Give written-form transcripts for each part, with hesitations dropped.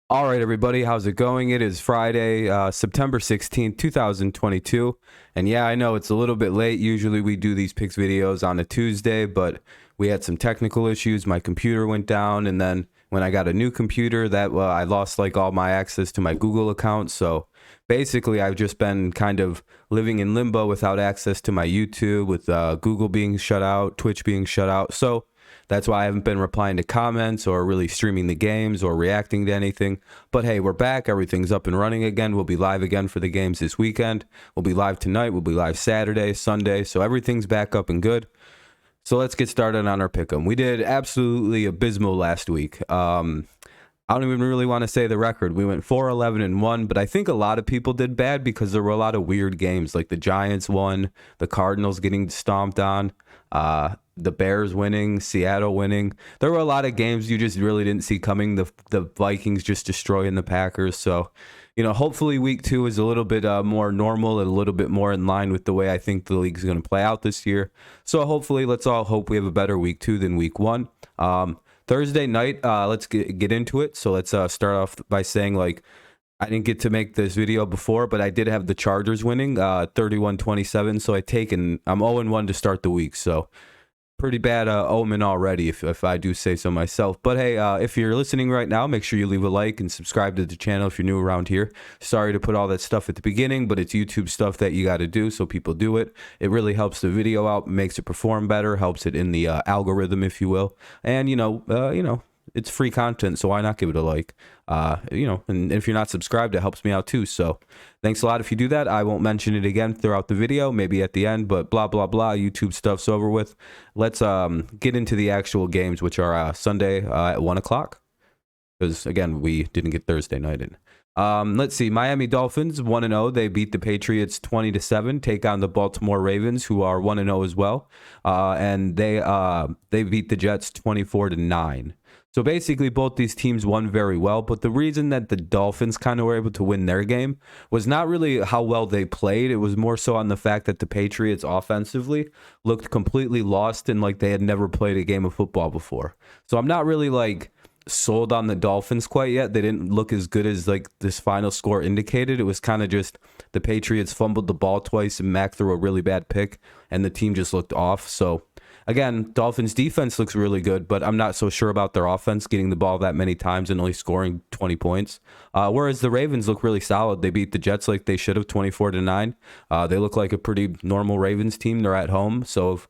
All right, everybody, how's it going? It is Friday, September 16th, 2022. And yeah, I know it's a little bit late. Usually we do these picks videos on a Tuesday, but we had some technical issues. My computer went down, and then when I got a new computer, I lost like all my access to my Google account. So basically, I've just been kind of living in limbo without access to my YouTube, with Google being shut out, Twitch being shut out. So that's why I haven't been replying to comments or really streaming the games or reacting to anything. But hey, we're back. Everything's up and running again. We'll be live again for the games this weekend. We'll be live tonight. We'll be live Saturday, Sunday. So everything's back up and good. So let's get started on our pick'em. We did absolutely abysmal last week. I don't even really want to say the record. We went 4-11-1, but I think a lot of people did bad because there were a lot of weird games, like the Giants won, the Cardinals getting stomped on, the Bears winning, Seattle winning. There were a lot of games you just really didn't see coming. The Vikings just destroying the Packers. So, hopefully week 2 is a little bit more normal and a little bit more in line with the way I think the league is going to play out this year. So hopefully, let's all hope we have a better week 2 than week 1. Thursday night, let's get into it. So let's start off by saying, I didn't get to make this video before, but I did have the Chargers winning 31-27. So I'm 0-1 to start the week. So pretty bad omen already, if I do say so myself. But hey, if you're listening right now, make sure you leave a like and subscribe to the channel if you're new around here. Sorry to put all that stuff at the beginning, but it's YouTube stuff that you got to do, so people do it. It really helps the video out, makes it perform better, helps it in the algorithm, if you will. And it's free content, so why not give it a like? And if you're not subscribed, it helps me out too. So thanks a lot if you do that. I won't mention it again throughout the video, maybe at the end, but blah, blah, blah. YouTube stuff's over with. Let's get into the actual games, which are Sunday at 1 o'clock. Because, again, we didn't get Thursday night in. Let's see. Miami Dolphins 1-0. They beat the Patriots 20-7. Take on the Baltimore Ravens, who are 1-0 as well. And they beat the Jets 24-9. So basically, both these teams won very well, but the reason that the Dolphins kind of were able to win their game was not really how well they played. It was more so on the fact that the Patriots offensively looked completely lost and like they had never played a game of football before. So I'm not really sold on the Dolphins quite yet. They didn't look as good as this final score indicated. It was kind of just the Patriots fumbled the ball twice and Mac threw a really bad pick and the team just looked off. So again, Dolphins defense looks really good, but I'm not so sure about their offense getting the ball that many times and only scoring 20 points. Whereas the Ravens look really solid. They beat the Jets like they should have, 24-9. They look like a pretty normal Ravens team. They're at home, so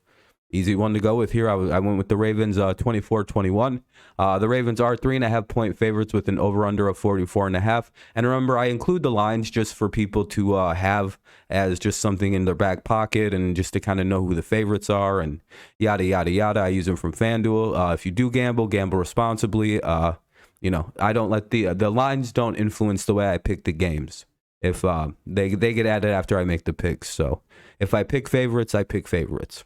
easy one to go with here. I went with the Ravens 24-21. The Ravens are 3.5-point favorites with an over-under of 44.5. And remember, I include the lines just for people to have as just something in their back pocket and just to kind of know who the favorites are and yada, yada, yada. I use them from FanDuel. If you do gamble responsibly. I don't let the lines don't influence the way I pick the games. If they get added after I make the picks. So if I pick favorites, I pick favorites.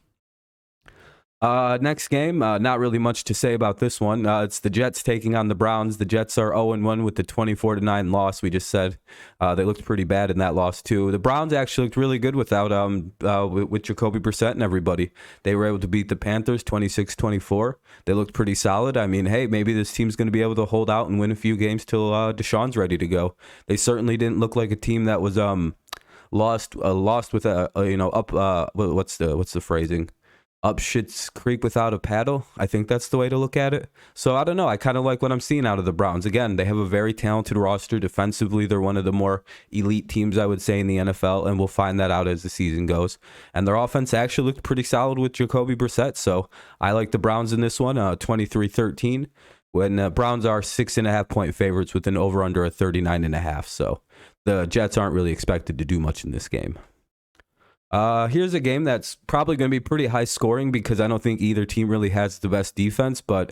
Next game, not really much to say about this one. It's the Jets taking on the Browns. The Jets are 0-1 with the 24-9 loss. We just said they looked pretty bad in that loss too. The Browns actually looked really good without with Jacoby Brissett and everybody. They were able to beat the Panthers 26-24. They looked pretty solid. I mean, hey, maybe this team's going to be able to hold out and win a few games till Deshaun's ready to go. They certainly didn't look like a team that was lost with what's the phrasing? Up shit's creek without a paddle. I think that's the way to look at it. So I don't know. I kind of like what I'm seeing out of the Browns. Again, they have a very talented roster. Defensively, they're one of the more elite teams, I would say, in the NFL, and we'll find that out as the season goes. And their offense actually looked pretty solid with Jacoby Brissett. So I like the Browns in this one, 23-13. When Browns are 6.5-point favorites with an over-under of 39.5. So the Jets aren't really expected to do much in this game. Here's a game that's probably going to be pretty high scoring because I don't think either team really has the best defense, but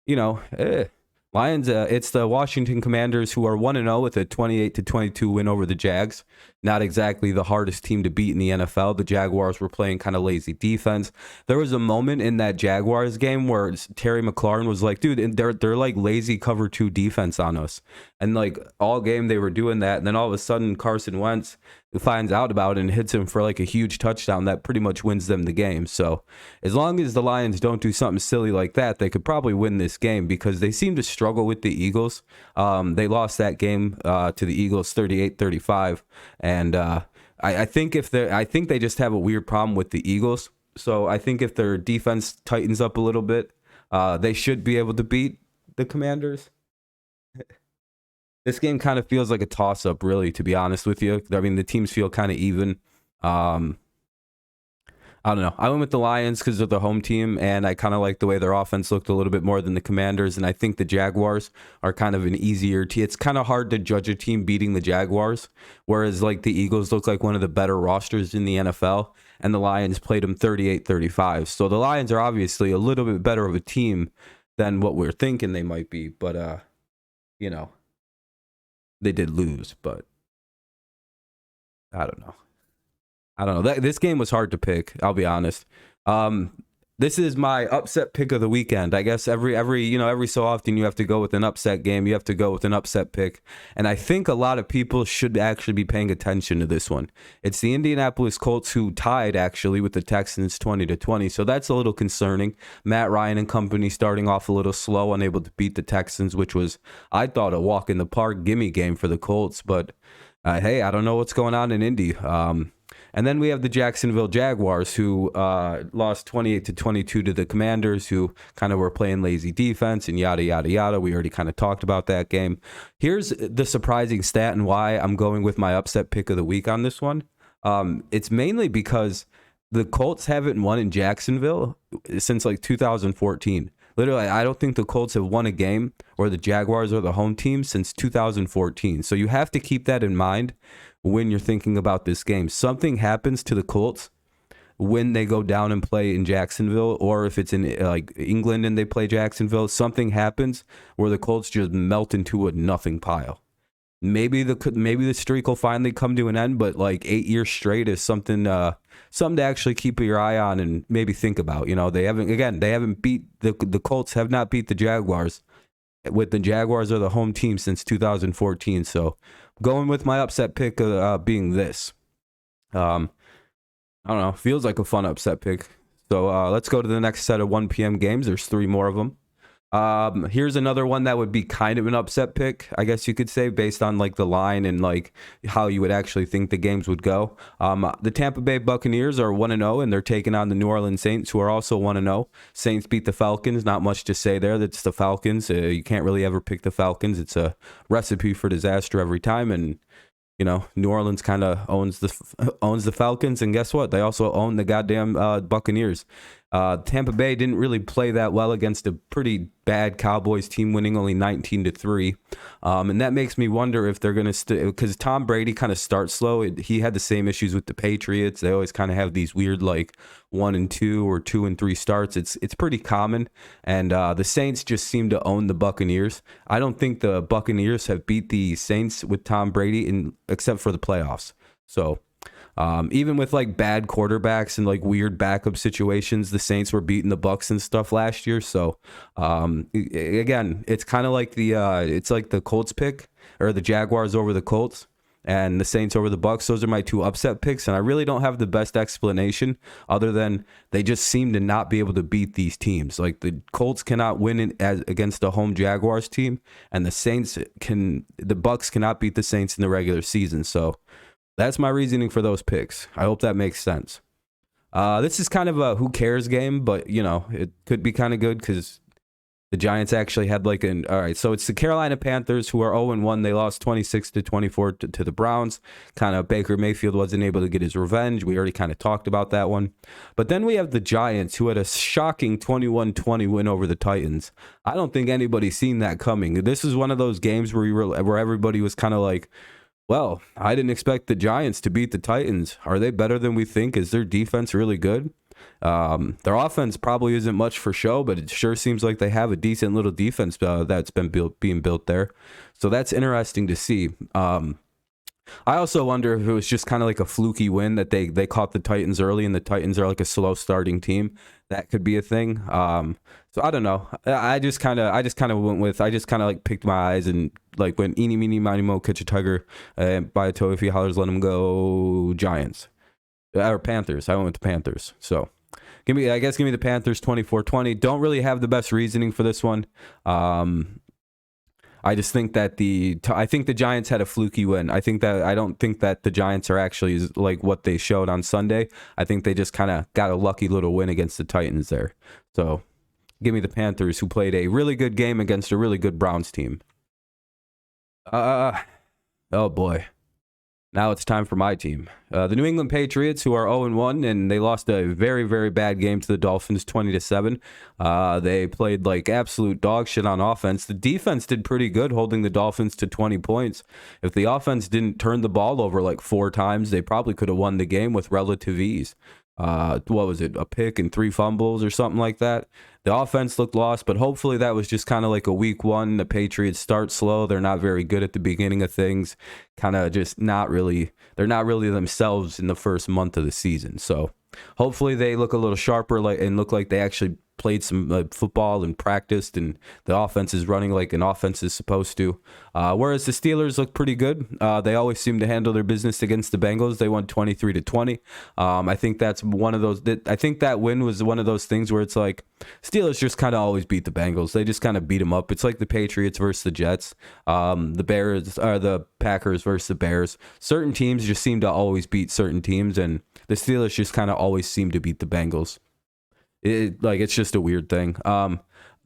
Lions, it's the Washington Commanders who are 1-0 with a 28-22 win over the Jags. not exactly the hardest team to beat in the NFL. The Jaguars were playing kind of lazy defense. There was a moment in that Jaguars game where Terry McLaurin was like, dude, they're like lazy cover 2 defense on us. And like all game they were doing that. And then all of a sudden Carson Wentz finds out about it and hits him for like a huge touchdown that pretty much wins them the game. So as long as the Lions don't do something silly like that, they could probably win this game, because they seem to struggle with the Eagles. They lost that game to the Eagles 38-35. And I think they just have a weird problem with the Eagles. So I think if their defense tightens up a little bit, they should be able to beat the Commanders. This game kind of feels like a toss-up, really, to be honest with you. I mean, the teams feel kind of even. I don't know. I went with the Lions because they're the home team, and I kind of like the way their offense looked a little bit more than the Commanders, and I think the Jaguars are kind of an easier team. It's kind of hard to judge a team beating the Jaguars, whereas like the Eagles look like one of the better rosters in the NFL, and the Lions played them 38-35. So the Lions are obviously a little bit better of a team than what we're thinking they might be, but, you know, they did lose, but I don't know. This game was hard to pick, I'll be honest. This is my upset pick of the weekend. I guess every so often you have to go with an upset game. You have to go with an upset pick. And I think a lot of people should actually be paying attention to this one. It's the Indianapolis Colts, who tied actually with the Texans 20-20. So that's a little concerning. Matt Ryan and company starting off a little slow, unable to beat the Texans, which was, I thought, a walk in the park gimme game for the Colts. But hey, I don't know what's going on in Indy. And then we have the Jacksonville Jaguars, who lost 28-22 to the Commanders, who kind of were playing lazy defense and yada, yada, yada. We already kind of talked about that game. Here's the surprising stat and why I'm going with my upset pick of the week on this one. It's mainly because the Colts haven't won in Jacksonville since like 2014. Literally, I don't think the Colts have won a game, or the Jaguars are the home team, since 2014. So you have to keep that in mind when you're thinking about this game. Something happens to the Colts when they go down and play in Jacksonville, or if it's in like England and they play Jacksonville, something happens where the Colts just melt into a nothing pile. Maybe the streak will finally come to an end, but like 8 years straight is something to actually keep your eye on and maybe think about. You know, they haven't beat the Colts have not beat the Jaguars, with the Jaguars are the home team since 2014. So going with my upset pick being this. I don't know, feels like a fun upset pick. So let's go to the next set of 1 p.m. games. There's 3 more of them. Here's another one that would be kind of an upset pick, I guess you could say, based on like the line and like how you would actually think the games would go. The Tampa Bay Buccaneers are 1-0, and they're taking on the New Orleans Saints, who are also 1-0. Saints beat the Falcons. Not much to say there. That's the Falcons. You can't really ever pick the Falcons. It's a recipe for disaster every time. And you know, New Orleans kind of owns the Falcons, and guess what? They also own the goddamn Buccaneers. Tampa Bay didn't really play that well against a pretty bad Cowboys team, winning only 19-3. And that makes me wonder if they're going to because Tom Brady kind of starts slow. He had the same issues with the Patriots. They always kind of have these weird like 1-2 or 2-3 starts. It's pretty common. And the Saints just seem to own the Buccaneers. I don't think the Buccaneers have beat the Saints with Tom Brady except for the playoffs. So even with like bad quarterbacks and like weird backup situations, the Saints were beating the Bucs and stuff last year. So again, it's kind of like it's like the Colts pick, or the Jaguars over the Colts, and the Saints over the Bucs. Those are my 2 upset picks, and I really don't have the best explanation other than they just seem to not be able to beat these teams. Like the Colts cannot win against a home Jaguars team, and the Bucs cannot beat the Saints in the regular season. So that's my reasoning for those picks. I hope that makes sense. This is kind of a who cares game, but, you know, it could be kind of good because the Giants actually had all right, so it's the Carolina Panthers, who are 0-1. They lost 26-24 to the Browns. Kind of Baker Mayfield wasn't able to get his revenge. We already kind of talked about that one. But then we have the Giants, who had a shocking 21-20 win over the Titans. I don't think anybody's seen that coming. This is one of those games where everybody was kind of like, well, I didn't expect the Giants to beat the Titans. Are they better than we think? Is their defense really good? Their offense probably isn't much for show, but it sure seems like they have a decent little defense that's being built there. So that's interesting to see. I also wonder if it was just kind of like a fluky win that they caught the Titans early, and the Titans are like a slow starting team. That could be a thing. So I don't know. I just kind of went with I just kind of like picked my eyes and like went eeny meeny miny mo catch a tiger, buy a toe if he hollers, let him go Giants or Panthers. I went with the Panthers. So give me the Panthers 24-20. Don't really have the best reasoning for this one. I just think that I think the Giants had a fluky win. I don't think that the Giants are actually like what they showed on Sunday. I think they just kind of got a lucky little win against the Titans there. So give me the Panthers, who played a really good game against a really good Browns team. Oh boy. Now it's time for my team. The New England Patriots, who are 0-1, and they lost a very, very bad game to the Dolphins 20-7. They played like absolute dog shit on offense. The defense did pretty good, holding the Dolphins to 20 points. If the offense didn't turn the ball over like 4 times, they probably could have won the game with relative ease. What was it? A pick and 3 fumbles or something like that. The offense looked lost, but hopefully that was just kind of like a week one. The Patriots start slow. They're not very good at the beginning of things. Kind of just they're not really themselves in the first month of the season. So hopefully they look a little sharper and look like they actually played some football and practiced, and the offense is running like an offense is supposed to. Whereas the Steelers look pretty good. They always seem to handle their business against the Bengals. They won 23-20. I think that's one of those. I think that win was one of those things where it's like Steelers just kind of always beat the Bengals. They just kind of beat them up. It's like the Patriots versus the Jets, the Bears or the Packers versus the Bears. Certain teams just seem to always beat certain teams, and the Steelers just kind of always seem to beat the Bengals. It's just a weird thing.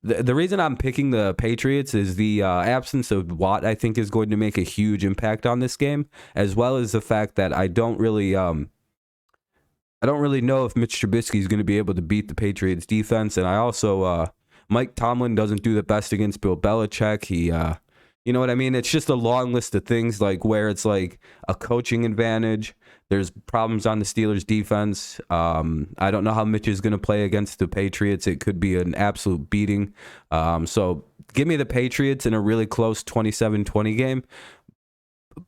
The reason I'm picking the Patriots is the absence of Watt, I think, is going to make a huge impact on this game, as well as the fact that I don't really know if Mitch Trubisky is going to be able to beat the Patriots defense. And I also, Mike Tomlin doesn't do the best against Bill Belichick. He, you know what I mean? It's just a long list of things like where it's like a coaching advantage. There's problems on the Steelers defense. I don't know how Mitch is going to play against the Patriots. It could be an absolute beating. So give me the Patriots in a really close 27-20 game.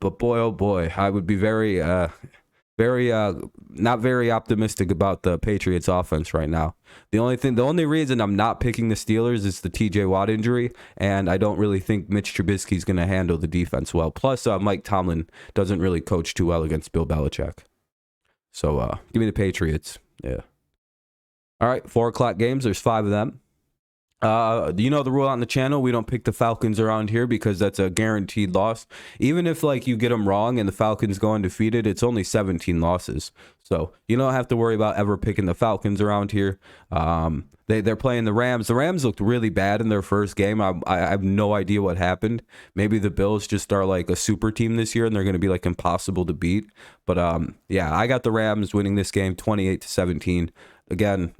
But boy, oh boy, I would be very not very optimistic about the Patriots offense right now. The only reason I'm not picking the Steelers is the TJ Watt injury, and I don't really think Mitch Trubisky is going to handle the defense well. Plus, Mike Tomlin doesn't really coach too well against Bill Belichick. So give me the Patriots. Yeah. All right, 4:00 games. There's 5 of them. You know the rule on the channel, we don't pick the Falcons around here because that's a guaranteed loss. Even if like you get them wrong and the Falcons go undefeated, it's only 17 losses. So you don't have to worry about ever picking the Falcons around here. They're playing the Rams. The Rams looked really bad in their first game. I have no idea what happened. Maybe the Bills just are like a super team this year and they're going to be like impossible to beat. But yeah, I got the Rams winning this game 28-17. Again,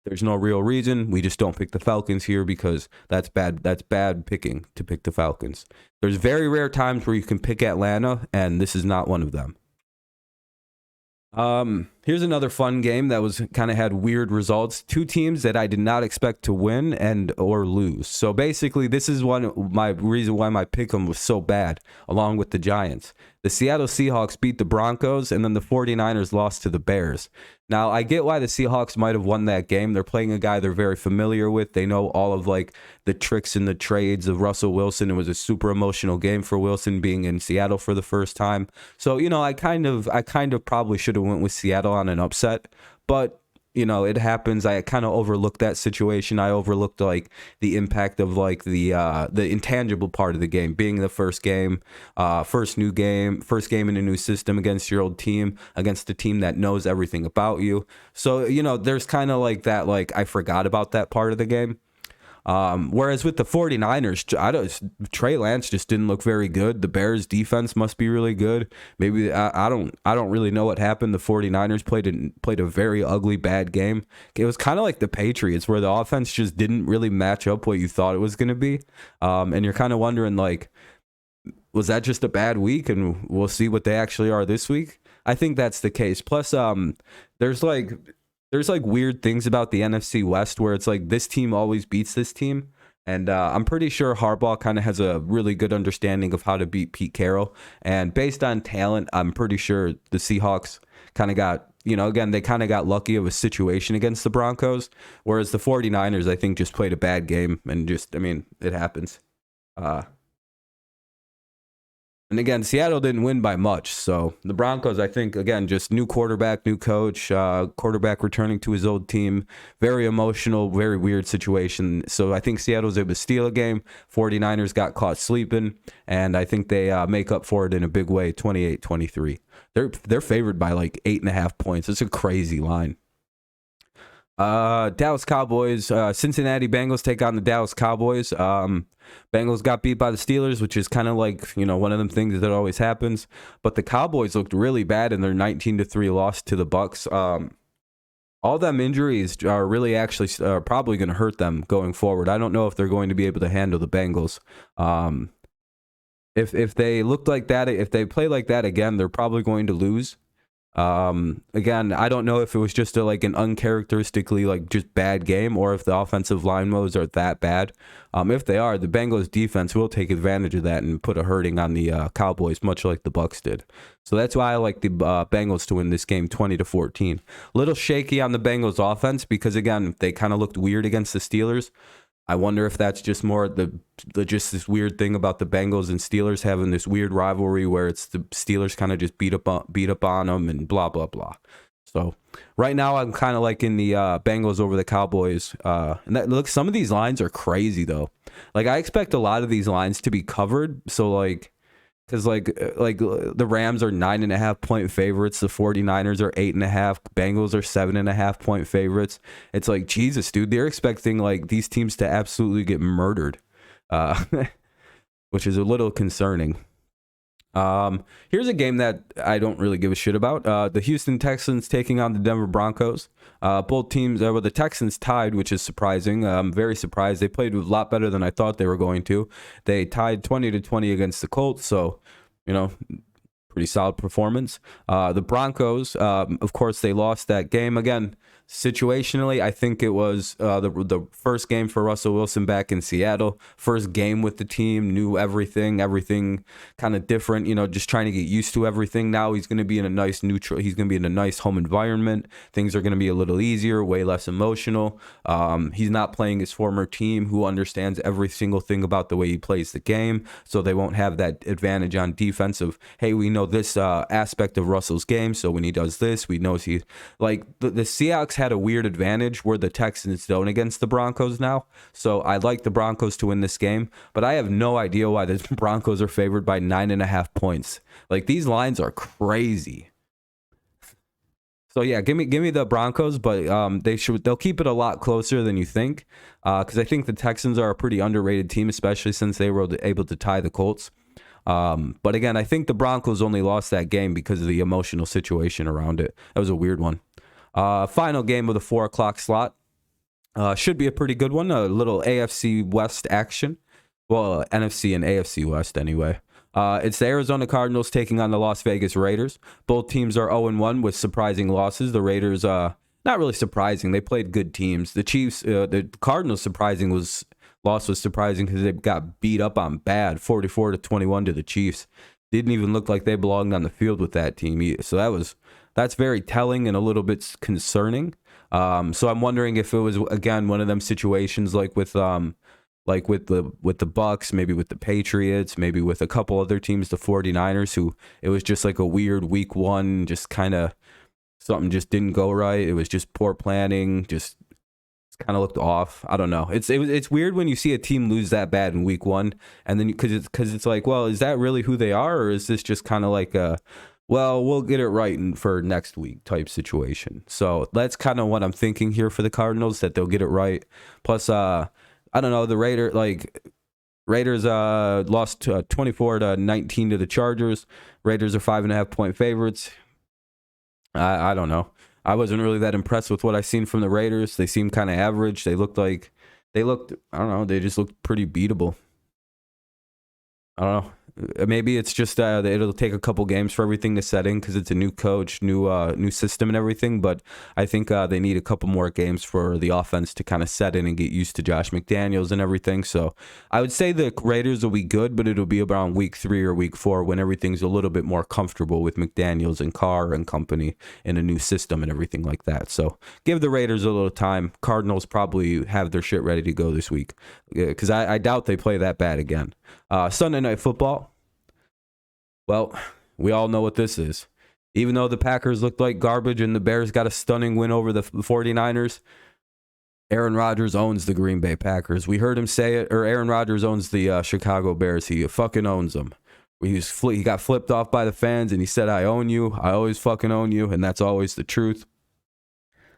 there's no real reason. We just don't pick the Falcons here because that's bad. That's bad picking to pick the Falcons. There's very rare times where you can pick Atlanta, and this is not one of them. Here's another fun game that was kind of had weird results. 2 teams that I did not expect to win and or lose. So basically, this is my reason why my pick'em was so bad, along with the Giants. The Seattle Seahawks beat the Broncos, and then the 49ers lost to the Bears. Now, I get why the Seahawks might have won that game. They're playing a guy they're very familiar with. They know all of like the tricks and the trades of Russell Wilson. It was a super emotional game for Wilson being in Seattle for the first time. So, you know, I kind of probably should have went with Seattle on an upset, but you know, it happens. I kind of overlooked that situation. I overlooked like the impact of like the intangible part of the game being the first game, first game in a new system against your old team, against a team that knows everything about you. So, you know, there's kind of like that, like I forgot about that part of the game. Whereas with the 49ers, Trey Lance just didn't look very good. The Bears defense must be really good. Maybe I don't really know what happened. The 49ers played a very ugly, bad game. It was kind of like the Patriots where the offense just didn't really match up what you thought it was going to be. And you're kind of wondering like, was that just a bad week? And we'll see what they actually are this week. I think that's the case. Plus, there's like weird things about the NFC West where it's like this team always beats this team. And I'm pretty sure Harbaugh kind of has a really good understanding of how to beat Pete Carroll. And based on talent, I'm pretty sure the Seahawks kind of got, again, they kind of got lucky of a situation against the Broncos. Whereas the 49ers, I think, just played a bad game. And it happens. And again, Seattle didn't win by much. So the Broncos, I think, again, just new quarterback, new coach, quarterback returning to his old team. Very emotional, very weird situation. So I think Seattle was able to steal a game. 49ers got caught sleeping. And I think they make up for it in a big way, 28-23. They're favored by like 8.5 points. It's a crazy line. Dallas Cowboys, Cincinnati Bengals take on the Dallas Cowboys. Bengals got beat by the Steelers, which is kind of like, one of them things that always happens. But the Cowboys looked really bad in their 19-3 loss to the Bucks. All them injuries are really actually probably going to hurt them going forward. I don't know if they're going to be able to handle the Bengals. If they look like that, if they play like that again, they're probably going to lose. Again, I don't know if it was just an uncharacteristically just bad game, or if the offensive line moves are that bad. If they are, the Bengals defense will take advantage of that and put a hurting on the Cowboys, much like the Bucks did. So that's why I like the Bengals to win this game 20-14. A little shaky on the Bengals offense because, again, they kind of looked weird against the Steelers. I wonder if that's just more just this weird thing about the Bengals and Steelers having this weird rivalry where it's the Steelers kind of just beat up on them and blah blah blah. So right now I'm kind of liking the Bengals over the Cowboys. And some of these lines are crazy though. I expect a lot of these lines to be covered. So because the Rams are 9.5 point favorites, the 49ers are 8.5, Bengals are 7.5 point favorites. It's like, Jesus, dude, they're expecting these teams to absolutely get murdered, which is a little concerning. Here's a game that I don't really give a shit about. The Houston Texans taking on the Denver Broncos. Both teams, the Texans tied, which is surprising. I'm very surprised. They played a lot better than I thought they were going to. They tied 20-20 against the Colts, so, pretty solid performance. The Broncos, of course, they lost that game. Again, situationally, I think it was the first game for Russell Wilson back in Seattle. First game with the team, knew everything kind of different, just trying to get used to everything. Now he's going to be in a nice he's going to be in a nice home environment. Things are going to be a little easier, way less emotional. He's not playing his former team who understands every single thing about the way he plays the game, so they won't have that advantage on defense of, hey, we know this aspect of Russell's game, so when he does this, we know the Seahawks had a weird advantage where the Texans don't against the Broncos now. So I like the Broncos to win this game, but I have no idea why the Broncos are favored by 9.5 points. These lines are crazy. So yeah, give me the Broncos, but they'll keep it a lot closer than you think, because I think the Texans are a pretty underrated team, especially since they were able to tie the Colts. But again, I think the Broncos only lost that game because of the emotional situation around it. That was a weird one. Final game of the 4 o'clock slot. Should be a pretty good one. A little AFC West action. Well, NFC and AFC West anyway. It's the Arizona Cardinals taking on the Las Vegas Raiders. Both teams are 0-1 with surprising losses. The Raiders, not really surprising. They played good teams. The Chiefs, the Cardinals loss was surprising because they got beat up on bad, 44-21 to the Chiefs. Didn't even look like they belonged on the field with that team either. So that's very telling and a little bit concerning. So I'm wondering if it was, again, one of them situations like with the Bucks, maybe with the Patriots, maybe with a couple other teams, the 49ers, who it was just a weird week one, just kind of something just didn't go right. It was just poor planning, just kind of looked off. I don't know. It's weird when you see a team lose that bad in week one, and then because it's like, well, is that really who they are, or is this just kind of like a, well, we'll get it right for next week type situation? So that's kind of what I'm thinking here for the Cardinals, that they'll get it right. Plus, I don't know, the Raiders lost 24-19 to the Chargers. Raiders are 5.5 point favorites. I don't know. I wasn't really that impressed with what I seen from the Raiders. They seemed kind of average. They looked, I don't know, they just looked pretty beatable. I don't know. Maybe it's just that it'll take a couple games for everything to set in because it's a new coach, new system and everything. But I think they need a couple more games for the offense to kind of set in and get used to Josh McDaniels and everything. So I would say the Raiders will be good, but it'll be around week 3 or week 4 when everything's a little bit more comfortable with McDaniels and Carr and company in a new system and everything like that. So give the Raiders a little time. Cardinals probably have their shit ready to go this week because I doubt they play that bad again. Sunday Night Football. Well, we all know what this is. Even though the Packers looked like garbage and the Bears got a stunning win over the 49ers, Aaron Rodgers owns the Green Bay Packers. We heard him say it, or Aaron Rodgers owns the Chicago Bears. He fucking owns them. He got flipped off by the fans and he said, I own you. I always fucking own you. And that's always the truth.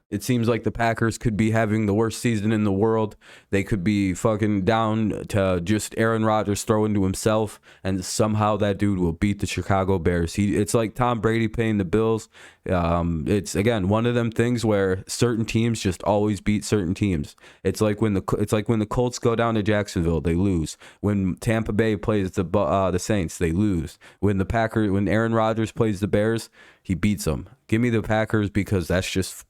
It seems like the Packers could be having the worst season in the world. They could be fucking down to just Aaron Rodgers throwing to himself, and somehow that dude will beat the Chicago Bears. It's like Tom Brady paying the Bills. It's again one of them things where certain teams just always beat certain teams. It's like when the Colts go down to Jacksonville, they lose. When Tampa Bay plays the Saints, they lose. When Aaron Rodgers plays the Bears, he beats them. Give me the Packers because that's just.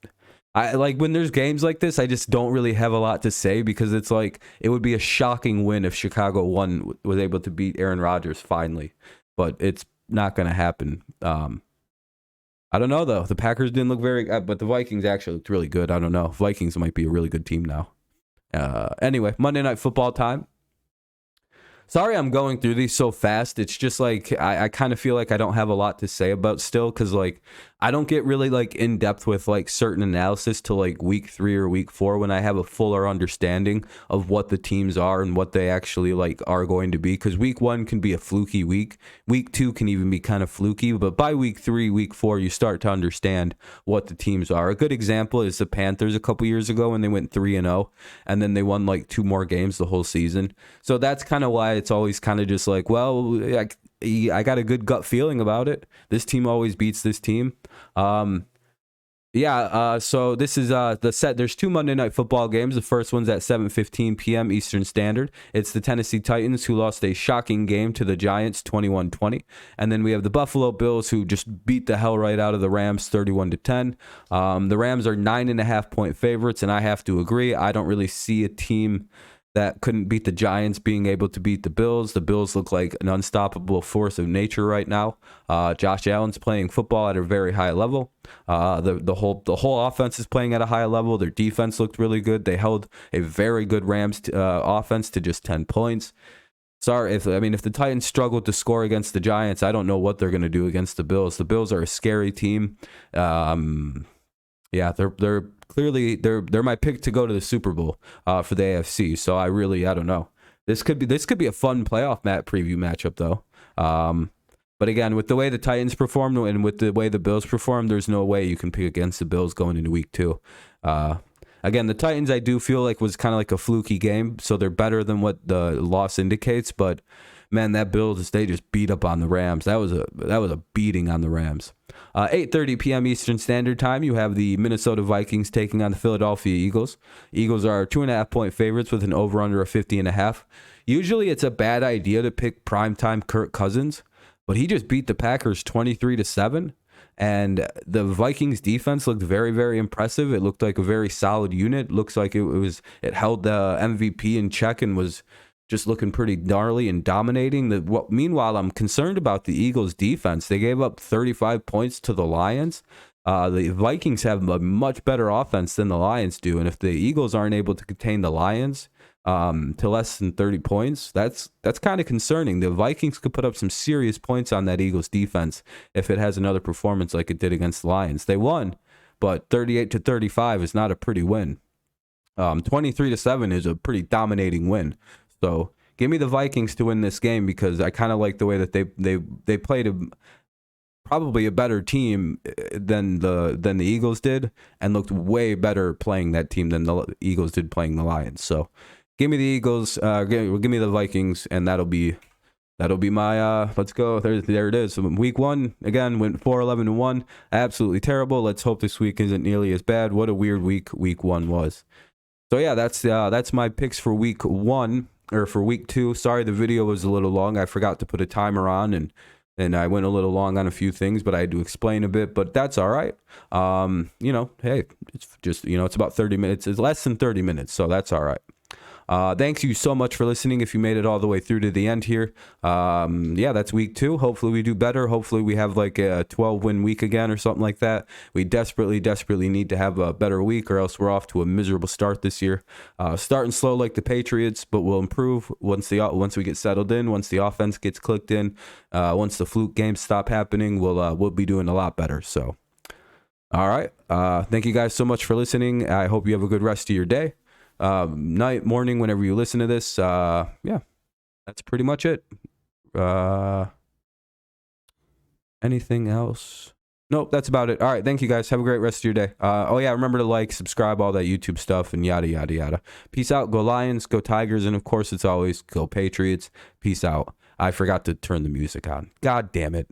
I like when there's games like this, I just don't really have a lot to say because it's like it would be a shocking win if Chicago was able to beat Aaron Rodgers finally, but it's not going to happen. I don't know though. The Packers didn't look very, but the Vikings actually looked really good. I don't know. Vikings might be a really good team now. Anyway, Monday Night Football time. Sorry I'm going through these so fast. It's just like I kind of feel like I don't have a lot to say about still because like I don't get really like in depth with like certain analysis to like week 3 or week 4 when I have a fuller understanding of what the teams are and what they actually like are going to be, because week 1 can be a fluky week 2 can even be kind of fluky, but by week 3, week 4 you start to understand what the teams are. A good example is the Panthers a couple years ago when they went 3-0 and then they won like 2 more games the whole season. So that's kind of why it's always kind of just like, well, I got a good gut feeling about it. This team always beats this team. So this is the set. There's 2 Monday Night Football games. The first one's at 7:15 p.m. Eastern Standard. It's the Tennessee Titans who lost a shocking game to the Giants 21-20. And then we have the Buffalo Bills who just beat the hell right out of the Rams 31-10. The Rams are 9.5-point favorites, and I have to agree. I don't really see a team that couldn't beat the Giants being able to beat the Bills. The Bills look like an unstoppable force of nature right now. Josh Allen's playing football at a very high level. The whole offense is playing at a high level. Their defense looked really good. They held a very good Rams offense to just 10 points. Sorry, if the Titans struggled to score against the Giants, I don't know what they're going to do against the Bills. The Bills are a scary team. They're clearly my pick to go to the Super Bowl for the AFC. So I don't know. This could be a fun playoff preview matchup though. But again, with the way the Titans performed and with the way the Bills performed, there's no way you can pick against the Bills going into week 2. Again, the Titans I do feel like was kind of like a fluky game, so they're better than what the loss indicates. But man, that Bills, they just beat up on the Rams. That was a beating on the Rams. 8:30 p.m. Eastern Standard Time, you have the Minnesota Vikings taking on the Philadelphia Eagles. Eagles are 2.5-point favorites with an over-under of 50.5. Usually it's a bad idea to pick primetime Kirk Cousins, but he just beat the Packers 23-7. And the Vikings defense looked very, very impressive. It looked like a very solid unit. Looks like it held the MVP in check and was just looking pretty gnarly and dominating. Meanwhile, I'm concerned about the Eagles' defense. They gave up 35 points to the Lions. The Vikings have a much better offense than the Lions do, and if the Eagles aren't able to contain the Lions to less than 30 points, that's kind of concerning. The Vikings could put up some serious points on that Eagles defense if it has another performance like it did against the Lions. They won, but 38-35 is not a pretty win. 23-7 is a pretty dominating win. So give me the Vikings to win this game because I kind of like the way that they played probably a better team than the Eagles did and looked way better playing that team than the Eagles did playing the Lions. So give me the Eagles, give me the Vikings, and that'll be my let's go. There it is. So week 1 again went 4-11-1. Absolutely terrible. Let's hope this week isn't nearly as bad. What a weird week 1 was. So yeah, that's my picks for week 1. or for week 2. Sorry, the video was a little long. I forgot to put a timer on, and I went a little long on a few things, but I had to explain a bit, but that's all right. You know, hey, it's just, you know, it's about 30 minutes. It's less than 30 minutes, so that's all right. Thanks you so much for listening. If you made it all the way through to the end here, yeah, that's week 2. Hopefully we do better. Hopefully we have like a 12-win week again or something like that. We desperately need to have a better week, or else we're off to a miserable start this year. Starting slow like the Patriots, but we'll improve once we get settled in, once the offense gets clicked in, once the fluke games stop happening, we'll be doing a lot better. So, all right. Thank you guys so much for listening. I hope you have a good rest of your day. Night, morning, whenever you listen to this. Yeah, that's pretty much it. Anything else? Nope, that's about it. All right, thank you guys. Have a great rest of your day. Oh yeah, remember to like, subscribe, all that YouTube stuff, and yada yada yada. Peace out. Go Lions, go Tigers, and of course it's always go Patriots. Peace out. I forgot to turn the music on. God damn it.